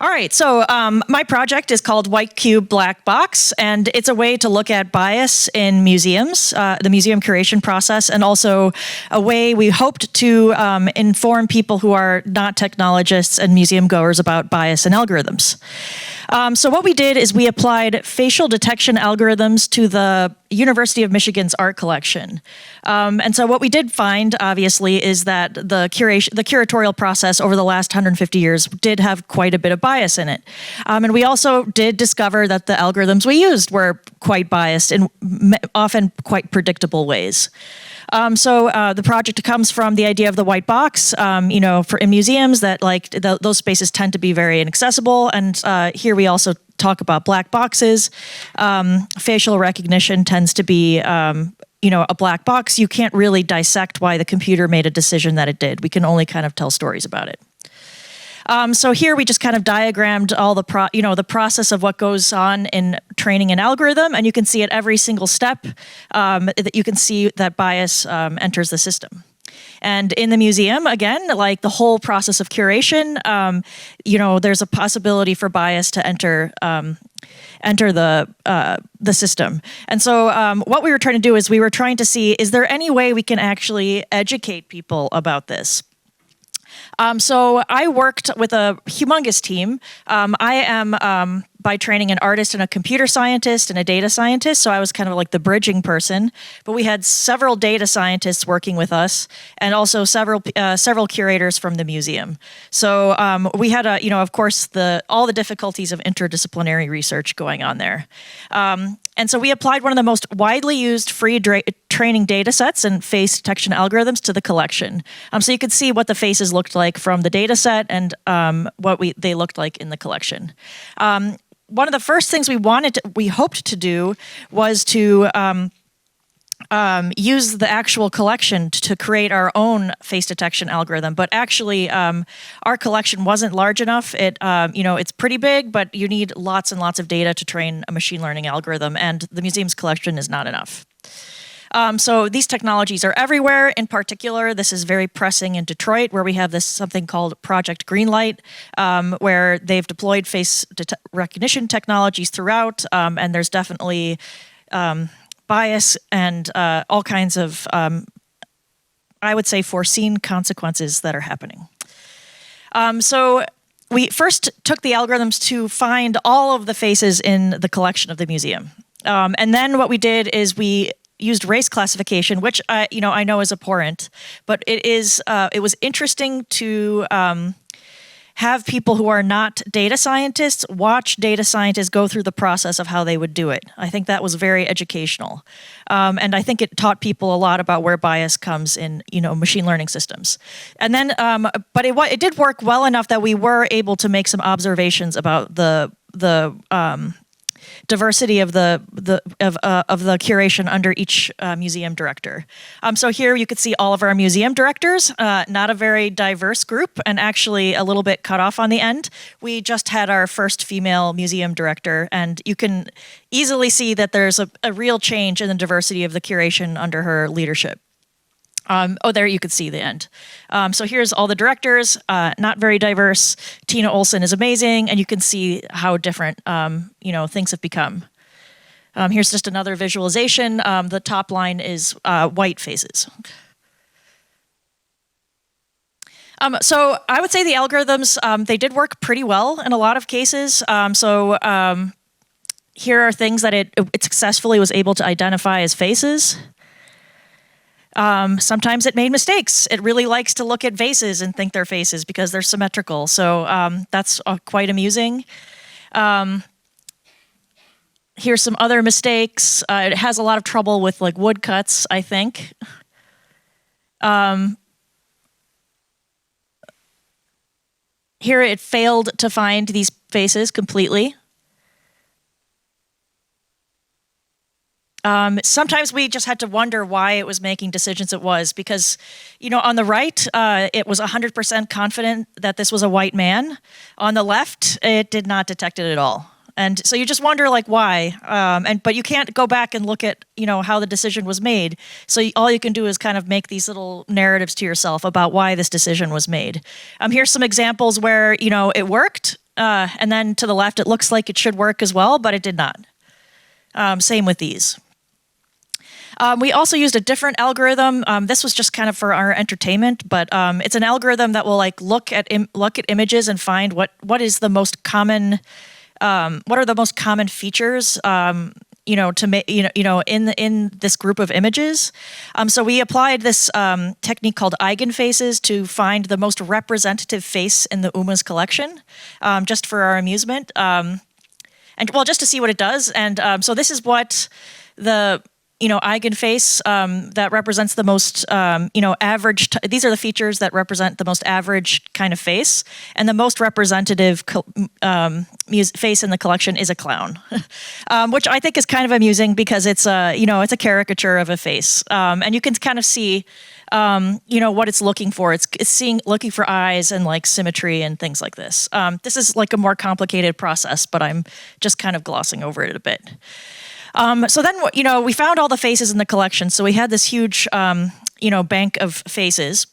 All right, so my project is called White Cube Black Box, and it's a way to look at bias in museums, the museum curation process, and also a way we hoped to inform people who are not technologists and museum goers about bias and algorithms. So what we did is we applied facial detection algorithms to the University of Michigan's art collection. And so what we did find, obviously, is that the curatorial process over the last 150 years did have quite a bit of bias in it. And we also did discover that the algorithms we used were quite biased in often quite predictable ways. So the project comes from the idea of the white box, in museums that those spaces tend to be very inaccessible. And here we also talk about black boxes. Facial recognition tends to be, a black box. You can't really dissect why the computer made a decision that it did. We can only kind of tell stories about it. So here we just kind of diagrammed all the the process of what goes on in training an algorithm, and you can see at every single step that you can see that bias enters the system. And in the museum, again, like the whole process of curation, there's a possibility for bias to enter the system. And so what we were trying to do is we were trying to see, is there any way we can actually educate people about this? So I worked with a humongous team. I am, by training, an artist and a computer scientist and a data scientist, so I was kind of like the bridging person. But we had several data scientists working with us, and also several curators from the museum. So we had, of course, all the difficulties of interdisciplinary research going on there. And so we applied one of the most widely used free training data sets and face detection algorithms to the collection. So you could see what the faces looked like from the data set and what they looked like in the collection. One of the first things we hoped to do was to use the actual collection to create our own face detection algorithm. But actually, our collection wasn't large enough. It's pretty big, but you need lots and lots of data to train a machine learning algorithm, and the museum's collection is not enough. So these technologies are everywhere. In particular, this is very pressing in Detroit, where we have something called Project Greenlight, where they've deployed face recognition technologies throughout, and there's definitely bias and all kinds of, I would say, foreseen consequences that are happening. So we first took the algorithms to find all of the faces in the collection of the museum. And then what we did is we used race classification, which I know is abhorrent, but it was interesting to have people who are not data scientists watch data scientists go through the process of how they would do it. I think that was very educational. And I think it taught people a lot about where bias comes in, machine learning systems. And then, but it did work well enough that we were able to make some observations about the diversity of the curation under each museum director. So here you could see all of our museum directors, not a very diverse group, and actually a little bit cut off on the end. We just had our first female museum director, and you can easily see that there's a real change in the diversity of the curation under her leadership. There you could see the end. So here's all the directors, not very diverse. Tina Olson is amazing, and you can see how different, things have become. Here's just another visualization. The top line is white faces. So I would say the algorithms, they did work pretty well in a lot of cases. Here are things that it successfully was able to identify as faces. Sometimes it made mistakes. It really likes to look at vases and think they're faces because they're symmetrical. So that's quite amusing. Here's some other mistakes. It has a lot of trouble with woodcuts, I think. Here it failed to find these faces completely. Sometimes we just had to wonder why it was making decisions it was, because, on the right, it was 100% confident that this was a white man. On the left, it did not detect it at all. And so you just wonder like why, but you can't go back and look at how the decision was made. So all you can do is kind of make these little narratives to yourself about why this decision was made. Here's some examples where it worked, and then to the left it looks like it should work as well, but it did not. Same with these. We also used a different algorithm. This was just kind of for our entertainment, but it's an algorithm that will like look at images and find what is the most common, what are the most common features, to make in this group of images. So we applied this technique called eigenfaces to find the most representative face in the UMA's collection, just for our amusement, and well, just to see what it does. And so this is what the eigenface that represents the most, average. These are the features that represent the most average kind of face, and the most representative face in the collection is a clown, which I think is kind of amusing because it's it's a caricature of a face, and you can kind of see, what it's looking for. It's looking for eyes and like symmetry and things like this. This is like a more complicated process, but I'm just kind of glossing over it a bit. So then, we found all the faces in the collection. So we had this huge, bank of faces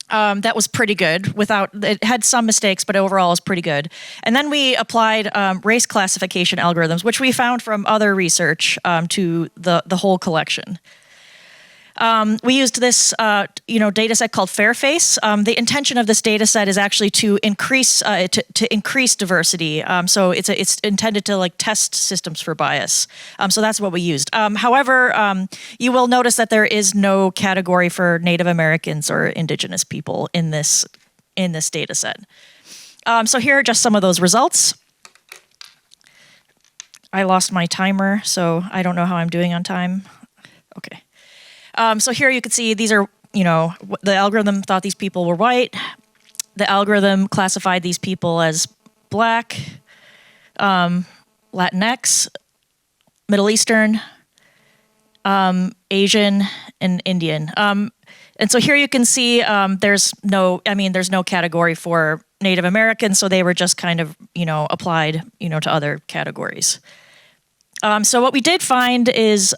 that was pretty good. It had some mistakes, but overall it was pretty good. And then we applied race classification algorithms, which we found from other research to the whole collection. We used this, data set called Fairface. The intention of this data set is actually to increase diversity. So it's intended to like test systems for bias. So that's what we used. However, you will notice that there is no category for Native Americans or Indigenous people in this data set. So here are just some of those results. I lost my timer, so I don't know how I'm doing on time. Okay. So here you can see these are, the algorithm thought these people were white. The algorithm classified these people as Black, Latinx, Middle Eastern, Asian, and Indian. And so here you can see there's no category for Native Americans, so they were just kind of, applied, to other categories. So what we did find is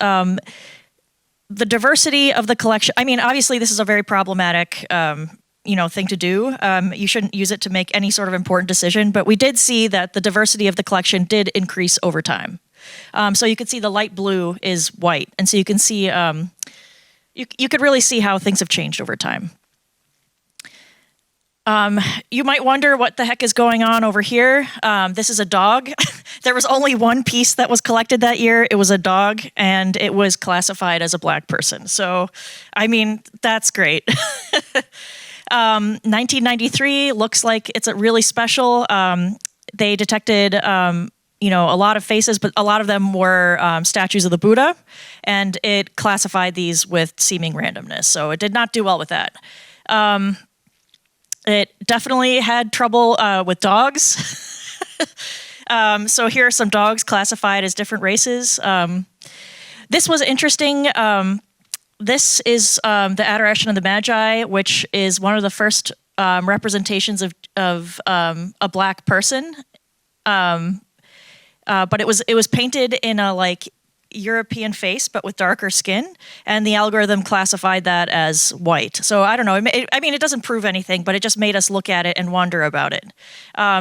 the diversity of the collection. I mean, obviously, this is a very problematic, thing to do. You shouldn't use it to make any sort of important decision. But we did see that the diversity of the collection did increase over time. So you could see the light blue is white, and so you can see you could really see how things have changed over time. You might wonder what the heck is going on over here. This is a dog. There was only one piece that was collected that year. It was a dog, and it was classified as a Black person. So, I mean, that's great. 1993 looks like it's a really special. They detected, a lot of faces, but a lot of them were statues of the Buddha, and it classified these with seeming randomness. So it did not do well with that. It definitely had trouble with dogs. So here are some dogs classified as different races. This was interesting. This is the Adoration of the Magi, which is one of the first representations of a Black person. But it was painted in a like European face, but with darker skin, and the algorithm classified that as white. So I don't know. It doesn't prove anything, but it just made us look at it and wonder about it.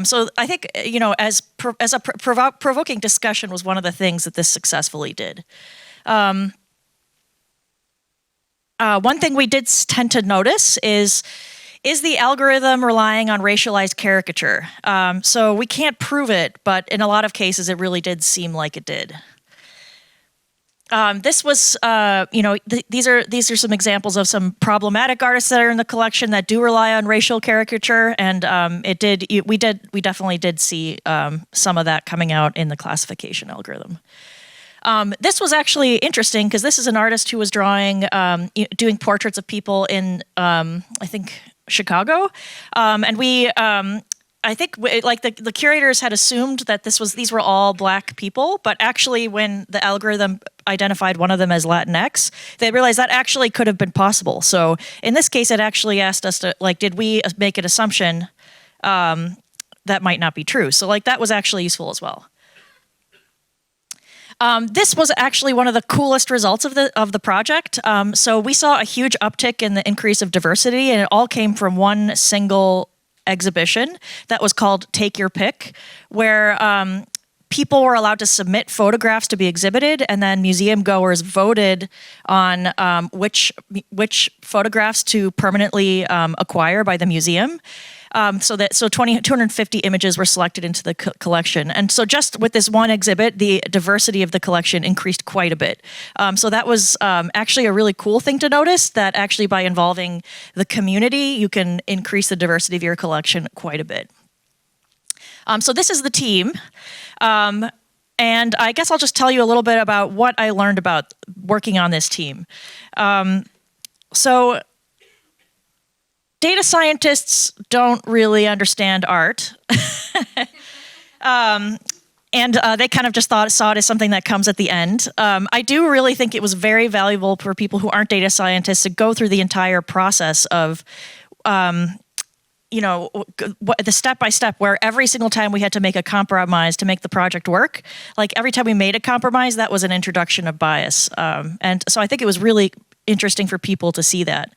So I think as a provoking discussion was one of the things that this successfully did. One thing we did tend to notice is the algorithm relying on racialized caricature? So we can't prove it, but in a lot of cases, it really did seem like it did. This was, these are some examples of some problematic artists that are in the collection that do rely on racial caricature, and we definitely did see some of that coming out in the classification algorithm. This was actually interesting because this is an artist who was doing portraits of people in, I think, Chicago, and we. I think the curators had assumed that these were all Black people, but actually when the algorithm identified one of them as Latinx, they realized that actually could have been possible. So in this case, it actually asked us to, did we make an assumption that might not be true? So that was actually useful as well. This was actually one of the coolest results of the project. So we saw a huge uptick in the increase of diversity, and it all came from one single exhibition that was called Take Your Pick, where people were allowed to submit photographs to be exhibited, and then museum goers voted on which photographs to permanently acquire by the museum. So 250 images were selected into the collection. And so just with this one exhibit, the diversity of the collection increased quite a bit. So that was actually a really cool thing to notice, that actually by involving the community, you can increase the diversity of your collection quite a bit. So this is the team. And I guess I'll just tell you a little bit about what I learned about working on this team. So data scientists don't really understand art. And they kind of just saw it as something that comes at the end. I do really think it was very valuable for people who aren't data scientists to go through the entire process of the step-by-step, where every single time we had to make a compromise to make the project work, like every time we made a compromise, that was an introduction of bias. And so I think it was really interesting for people to see that.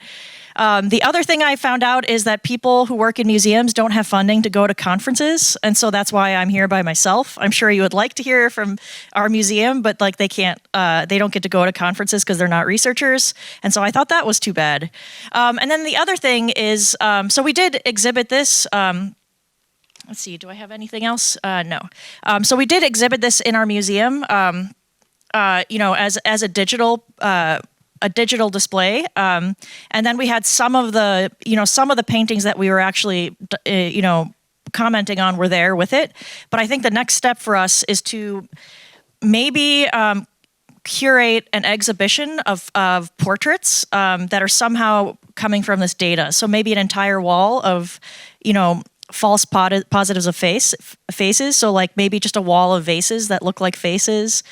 The other thing I found out is that people who work in museums don't have funding to go to conferences, and so that's why I'm here by myself. I'm sure you would like to hear from our museum, but like they don't get to go to conferences because they're not researchers, and so I thought that was too bad. And then the other thing is, so we did exhibit this. Let's see, do I have anything else? No. So we did exhibit this in our museum, as a digital display, and then we had some of the paintings that we were actually commenting on were there with it. But I think the next step for us is to maybe curate an exhibition of portraits that are somehow coming from this data. So maybe an entire wall of false positives of faces. So like maybe just a wall of vases that look like faces.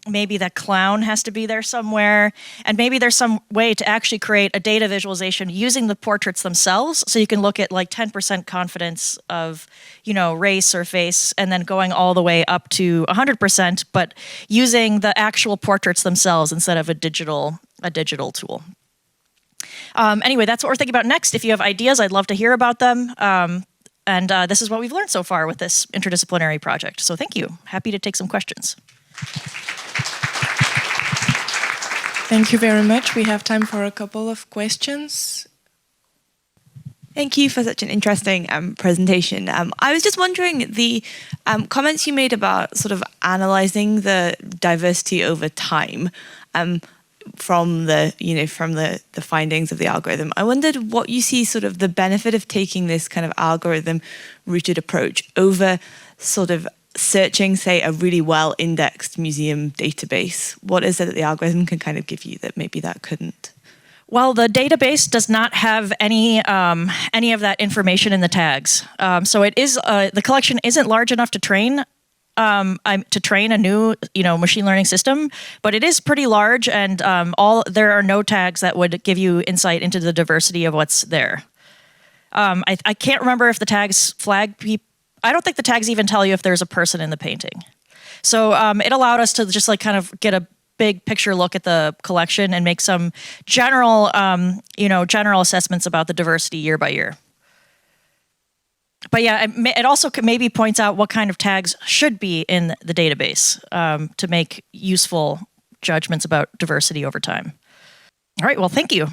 Maybe that clown has to be there somewhere. And maybe there's some way to actually create a data visualization using the portraits themselves. So you can look at like 10% confidence of, race or face, and then going all the way up to 100%, but using the actual portraits themselves instead of a digital tool. Anyway, that's what we're thinking about next. If you have ideas, I'd love to hear about them. And this is what we've learned so far with this interdisciplinary project. So thank you. Happy to take some questions. Thank you very much. We have time for a couple of questions. Thank you for such an interesting presentation. I was just wondering, the comments you made about sort of analyzing the diversity over time, from the findings of the algorithm. I wondered what you see sort of the benefit of taking this kind of algorithm rooted approach over sort of searching, say, a really well indexed museum database. What is it that the algorithm can kind of give you that maybe that couldn't? Well, the database does not have any of that information in the tags. So it is the collection isn't large enough to train a new, machine learning system, but it is pretty large, and there are no tags that would give you insight into the diversity of what's there. I can't remember if the tags flag people. I don't think the tags even tell you if there's a person in the painting. So it allowed us to just like kind of get a big picture look at the collection and make some general assessments about the diversity year by year. But yeah, it also maybe points out what kind of tags should be in the database to make useful judgments about diversity over time. All right, well, thank you.